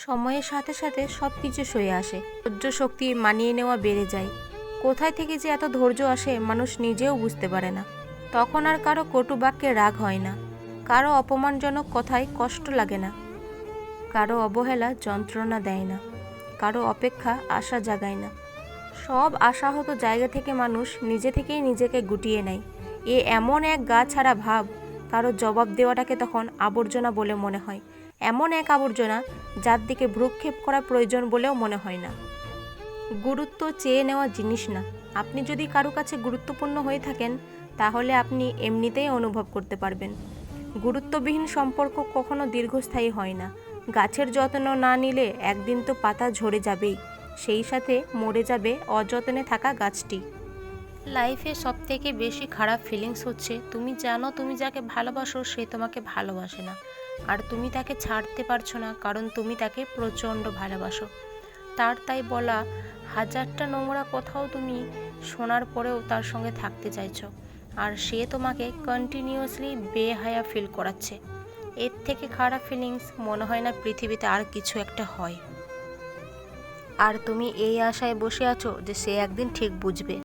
সময়ের সাথে সাথে সব কিছু সয়ে আসে, ধৈর্য শক্তি মানিয়ে নেওয়া বেড়ে যায়। কোথায় থেকে যে এত ধৈর্য আসে মানুষ নিজেও বুঝতে পারে না। তখন আর কারো কটু বাক্যে রাগ হয় না, কারো অপমানজনক কথায় কষ্ট লাগে না, কারো অবহেলা যন্ত্রণা দেয় না, কারো অপেক্ষা আশা জাগায় না। সব আশাহত জায়গা থেকে মানুষ নিজে থেকেই নিজেকে গুটিয়ে নেয়। এমন এক গা ছাড়া ভাব, কারো জবাব দেওয়াটাকে তখন আবর্জনা বলে মনে হয়, এমন এক আবর্জনা যার দিকে ভ্রুক্ষেপ করা প্রয়োজন বলেও মনে হয় না। গুরুত্ব চেয়ে নেওয়া জিনিস না। আপনি যদি কারো কাছে গুরুত্বপূর্ণ হয়ে থাকেন তাহলে আপনি এমনিতেই অনুভব করতে পারবেন। গুরুত্ববিহীন সম্পর্ক কখনো দীর্ঘস্থায়ী হয় না। গাছের যত্ন না নিলে একদিন তো পাতা ঝরে যাবেই, সেই সাথে মরে যাবে অযত্নে থাকা গাছটি। লাইফে সবথেকে বেশি খারাপ ফিলিংস হচ্ছে তুমি জানো তুমি যাকে ভালোবাসো সে তোমাকে ভালোবাসে না, আর তুমি তাকে ছাড়তে পারছো না কারণ তুমি তাকে প্রচণ্ড ভালোবাসো। তাই বলা হাজারটা নোংরা কথাও তুমি শোনার পরেও তার সঙ্গে থাকতে চাইছো, আর সে তোমাকে কন্টিনিউয়াসলি বেহায়া ফিল করাচ্ছে। এর থেকে খারাপ ফিলিংস মনে হয় না পৃথিবীতে আর কিছু একটা হয়। আর তুমি এই আশায় বসে আছো যে সে একদিন ঠিক বুঝবে।